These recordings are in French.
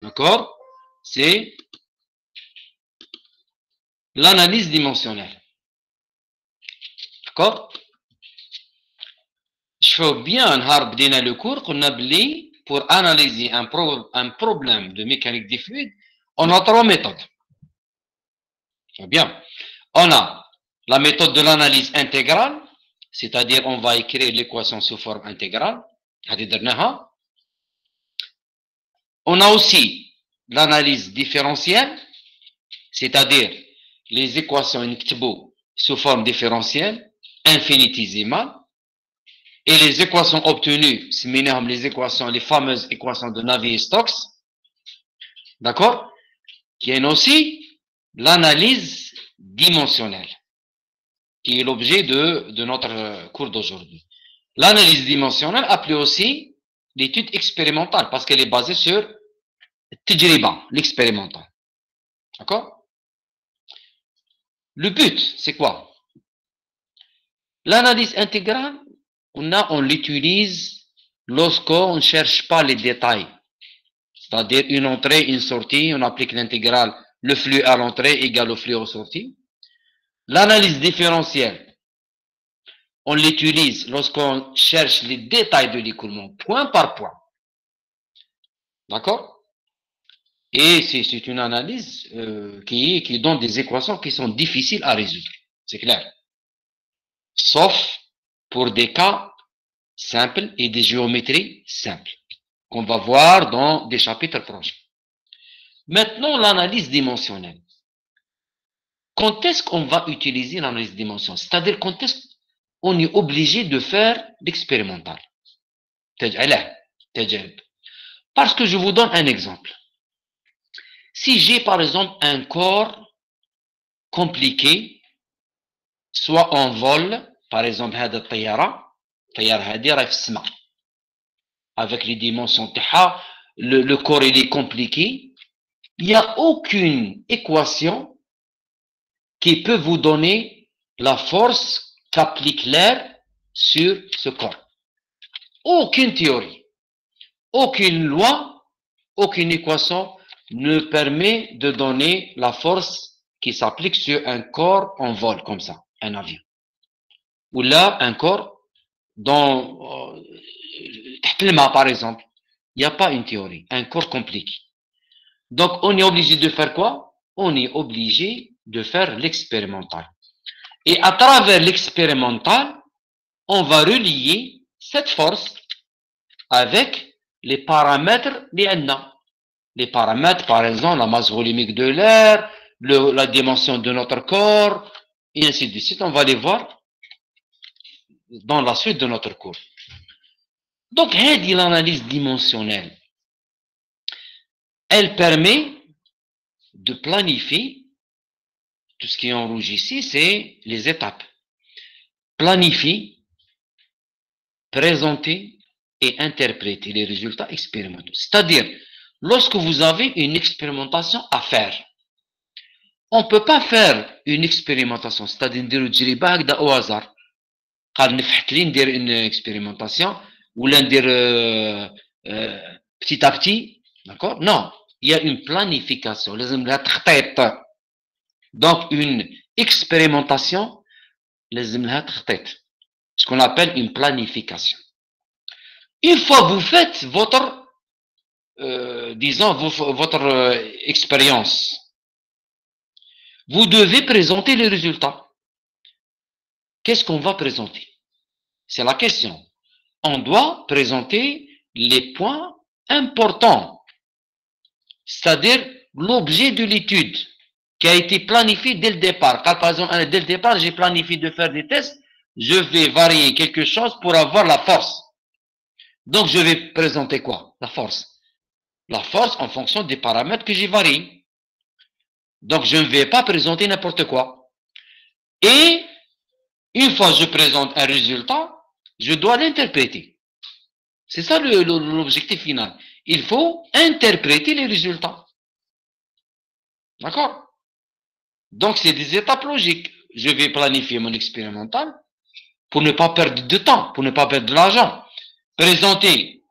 D'accord? C'est l'analyse dimensionnelle. D'accord? Je fais bien un le cours qu'on a pour analyser un problème de mécanique des fluides. On a trois méthodes. Bien. On a la méthode de l'analyse intégrale, c'est-à-dire on va écrire l'équation sous forme intégrale. On a aussi l'analyse différentielle, c'est-à-dire les équations sous forme différentielle, infinitésimale, et les équations obtenues, c'est les fameuses équations de Navier-Stokes, d'accord? Qui est aussi l'analyse dimensionnelle, qui est l'objet de notre cours d'aujourd'hui. L'analyse dimensionnelle appelée aussi l'étude expérimentale, parce qu'elle est basée sur l'expérimental. D'accord? Le but, c'est quoi? L'analyse intégrale, on l'utilise lorsqu'on ne cherche pas les détails. C'est-à-dire une entrée, une sortie, on applique l'intégrale, le flux à l'entrée égale au flux aux sorties. L'analyse différentielle, on l'utilise lorsqu'on cherche les détails de l'écoulement, point par point. D'accord? Et c'est une analyse qui donne des équations qui sont difficiles à résoudre. C'est clair. Sauf pour des cas simples et des géométries simples, qu'on va voir dans des chapitres prochains. Maintenant, l'analyse dimensionnelle. Quand est-ce qu'on va utiliser l'analyse dimensionnelle? C'est-à-dire quand est-ce qu'on est obligé de faire l'expérimental? Parce que je vous donne un exemple. Si j'ai par exemple un corps compliqué, soit en vol, par exemple avec les dimensions le corps il est compliqué, il n'y a aucune équation qui peut vous donner la force qu'applique l'air sur ce corps. Aucune théorie, aucune loi, aucune équation ne permet de donner la force qui s'applique sur un corps en vol comme ça, un avion. Ou là, un corps dans par exemple, il n'y a pas une théorie, un corps compliqué. Donc, on est obligé de faire quoi? On est obligé de faire l'expérimental. Et à travers l'expérimental, on va relier cette force avec les paramètres les paramètres, par exemple, la masse volumique de l'air, la dimension de notre corps, et ainsi de suite. On va les voir dans la suite de notre cours. Donc, l'analyse dimensionnelle, elle permet de planifier, tout ce qui est en rouge ici, c'est les étapes. Planifier, présenter et interpréter les résultats expérimentaux. C'est-à-dire, lorsque vous avez une expérimentation à faire, on ne peut pas faire une expérimentation, c'est-à-dire au hasard. Une expérimentation, ou l'un petit à petit, d'accord? Non, il y a une planification. Donc, une expérimentation, ce qu'on appelle une planification. Une fois que vous faites votre, disons, votre expérience, vous devez présenter les résultats. Qu'est-ce qu'on va présenter? C'est la question. On doit présenter les points importants, c'est-à-dire l'objet de l'étude qui a été planifié dès le départ. Car par exemple, dès le départ, j'ai planifié de faire des tests, je vais varier quelque chose pour avoir la force. Donc, je vais présenter quoi? La force. La force en fonction des paramètres que j'ai variés. Donc, je ne vais pas présenter n'importe quoi. Et, une fois que je présente un résultat, je dois l'interpréter. C'est ça l'objectif final. Il faut interpréter les résultats. D'accord? Donc, c'est des étapes logiques. Je vais planifier mon expérimental pour ne pas perdre de temps, pour ne pas perdre de l'argent. Présenter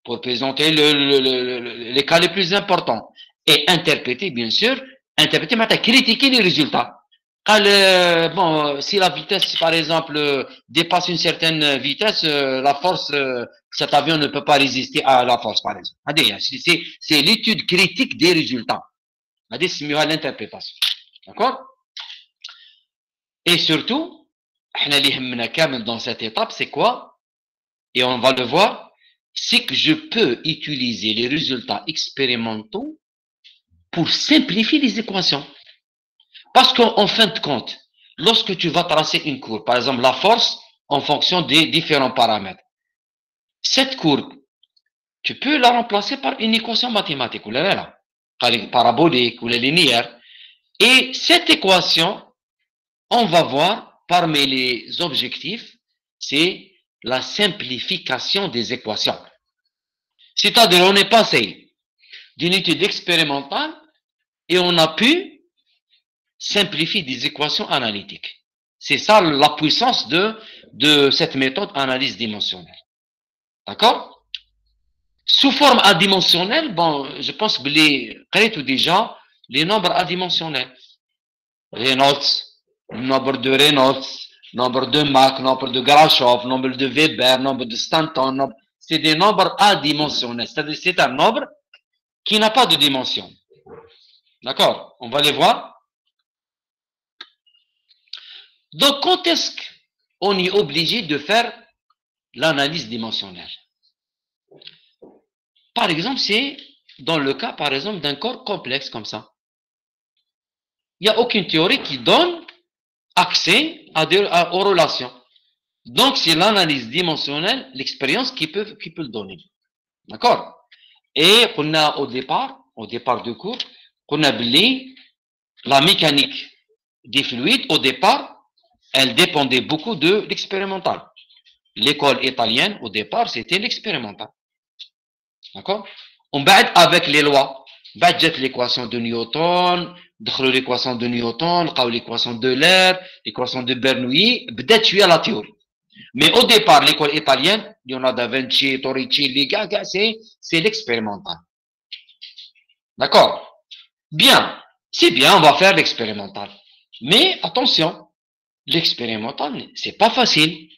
pour présenter les cas les plus importants. Et interpréter, bien sûr, interpréter, mais critiquer les résultats. Bon, si la vitesse, par exemple, dépasse une certaine vitesse, la force, cet avion ne peut pas résister à la force, par exemple. C'est l'étude critique des résultats. C'est mieux à l'interprétation. D'accord? Et surtout, dans cette étape, c'est quoi? Et on va le voir, c'est que je peux utiliser les résultats expérimentaux pour simplifier les équations. Parce qu'en fin de compte, lorsque tu vas tracer une courbe, par exemple la force en fonction des différents paramètres, cette courbe, tu peux la remplacer par une équation mathématique, ou là, parabolique, ou linéaire. Et cette équation, on va voir, parmi les objectifs, c'est la simplification des équations. C'est-à-dire, on est passé d'une étude expérimentale et on a pu simplifier des équations analytiques. C'est ça la puissance de cette méthode analyse dimensionnelle. D'accord? Sous forme adimensionnelle, bon, je pense que les déjà les nombres adimensionnels. Reynolds, nombre de Reynolds, nombre de Mach, nombre de Grashof, nombre de Weber, nombre de Stanton, c'est des nombres adimensionnels. C'est-à-dire c'est un nombre qui n'a pas de dimension. D'accord? On va les voir. Donc, quand est-ce qu'on est obligé de faire l'analyse dimensionnelle? Par exemple, c'est dans le cas, par exemple, d'un corps complexe comme ça. Il n'y a aucune théorie qui donne accès aux relations. Donc, c'est l'analyse dimensionnelle, l'expérience qui peut le donner. D'accord? Et on a au départ du cours, on a la mécanique des fluides, au départ, elle dépendait beaucoup de l'expérimental. L'école italienne, au départ, c'était l'expérimental. D'accord? On va avec les lois. L'équation de Newton, l'équation de Newton, l'équation de l'air, l'équation de Bernoulli, peut-être à la théorie. Mais au départ, l'école italienne, Leonardo da Vinci, Torricelli, c'est l'expérimental. D'accord? Bien. C'est bien, on va faire l'expérimental. Mais attention, l'expérimental, c'est pas facile.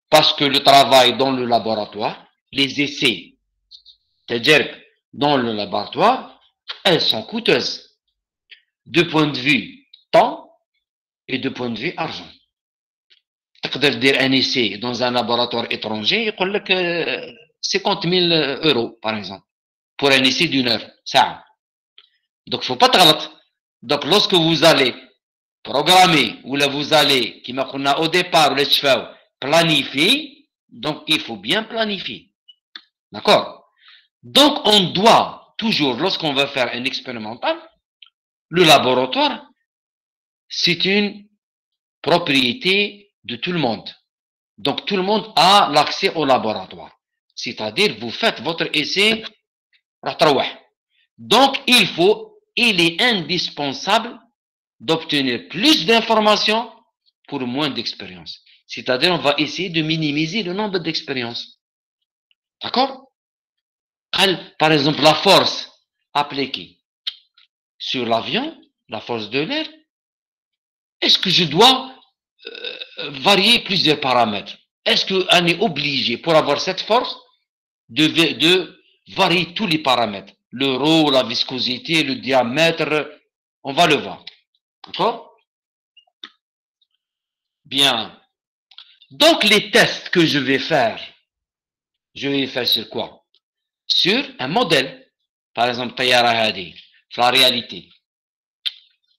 Parce que le travail dans le laboratoire, les essais, c'est-à-dire dans le laboratoire, elles sont coûteuses. De point de vue temps et de point de vue argent. تقدر dire un essai dans un laboratoire étranger, il dit que 50 000 euros, par exemple, pour un essai d'une heure, ça. Donc, il ne faut pas te. Donc, lorsque vous allez programmer, ou là vous allez, qui m'a dit au départ, planifier, donc il faut bien planifier. D'accord? Donc, on doit toujours, lorsqu'on va faire un expérimental, le laboratoire, c'est une propriété de tout le monde. Donc, tout le monde a l'accès au laboratoire. C'est-à-dire, vous faites votre essai. Donc, il est indispensable d'obtenir plus d'informations pour moins d'expérience. C'est-à-dire, on va essayer de minimiser le nombre d'expériences. D'accord? Par exemple, la force appliquée sur l'avion, la force de l'air, est-ce que je dois varier plusieurs paramètres? Est-ce qu'on est obligé, pour avoir cette force, de varier tous les paramètres? Le rho, la viscosité, le diamètre, on va le voir. D'accord? Bien. Donc, les tests que je vais faire sur quoi? Sur un modèle. Par exemple, Tayara Hadi, la réalité.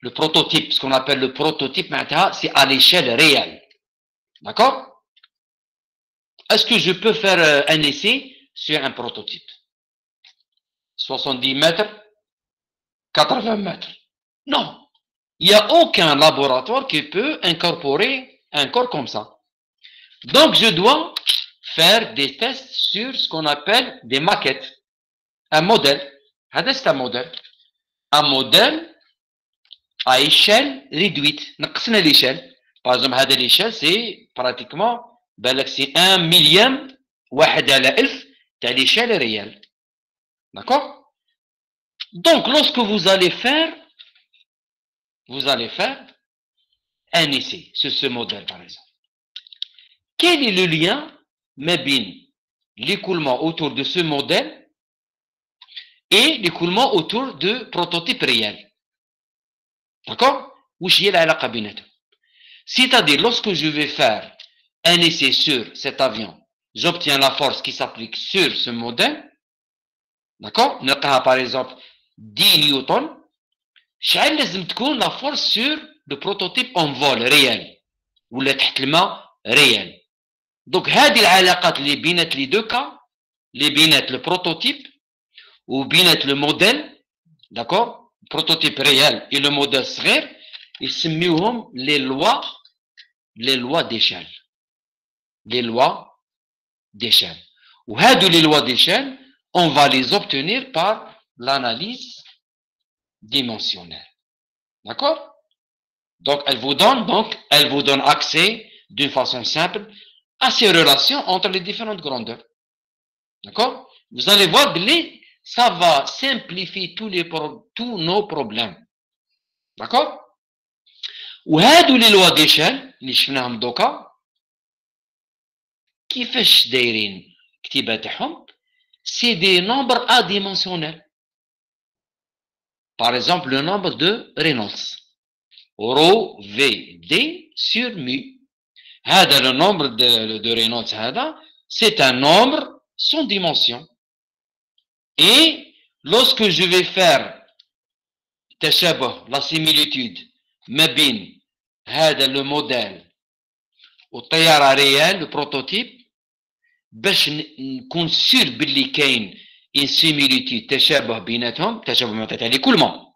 Le prototype, ce qu'on appelle le prototype, c'est à l'échelle réelle. D'accord? Est-ce que je peux faire un essai sur un prototype? 70 mètres, 80 mètres. Non. Il n'y a aucun laboratoire qui peut incorporer un corps comme ça. Donc, je dois faire des tests sur ce qu'on appelle des maquettes. Un modèle. C'est un modèle. Un modèle à échelle réduite. L'échelle. Par exemple, l'échelle, c'est pratiquement c'est 1 millième, 1 على 1000, à l'échelle réelle. D'accord? Donc, lorsque vous allez faire un essai sur ce modèle, par exemple. Quel est le lien mabin l'écoulement autour de ce modèle et l'écoulement autour de prototypes réels? D'accord? C'est-à-dire, lorsque je vais faire un essai sur cet avion, j'obtiens la force qui s'applique sur ce modèle. D'accord? Par exemple 10 newtons. شحال لازم تكون la force sur le prototype en vol réel ولا تحت الماء réel. Donc هذه العلاقات اللي بينات لي دو كا اللي بينات le prototype وبينات le modèle, d'accord, prototype réel et le modèle صغير يسميوهم les lois d'échelle. Les lois d'échelle. وهادو les lois d'échelle, on va les obtenir par l'analyse dimensionnelle. D'accord? Donc, elle vous donne accès d'une façon simple à ces relations entre les différentes grandeurs. D'accord? Vous allez voir que ça va simplifier tous nos problèmes. D'accord? وهادو les lois d'échelle اللي شفناهم دوكا كيفاش دايرين كتيبة تاعهم؟ C'est des nombres adimensionnels. Par exemple, le nombre de Reynolds. Rho VD sur mu. Le nombre de Reynolds, c'est un nombre sans dimension. Et lorsque je vais faire la similitude, le modèle au طيارة réel, le prototype, باش نكون سير باللي كاين ان سيميليتود تشابه بيناتهم تشابه معناتها ليكولمون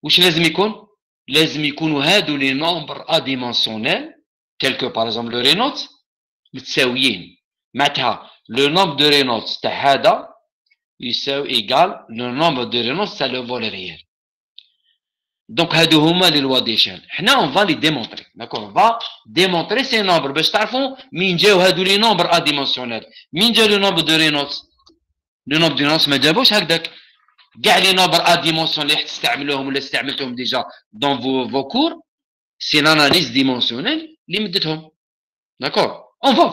واش لازم يكون؟ لازم يكونوا هادو لي نومبر اديمونسيونيل تيل كو باغ اكزومبل لو رينولدز متساويين معناتها لو نومبر دو رينولدز تاع هذا يساوي ايغال لو نومبر دو رينولدز تاع لو فول ريال. دونك هادو هما لي لوا ديشال حنا اون فا لي ديمونطري. داكور اون فا ديمونطري سي نومبر باش تعرفوا مين جاو هادو لي نومبر اديمونسيونيل. مين جا لو نومبر دو رينولدز؟ لو نومبر دو رينولدز ما جابوش هكذاك. كاع لي نومبر اديمونسيونيل اللي تستعملوهم ولا استعملتهم ديجا دون فو كور سي لاناليز ديمونسيونيل اللي مدتهم. داكور اون فا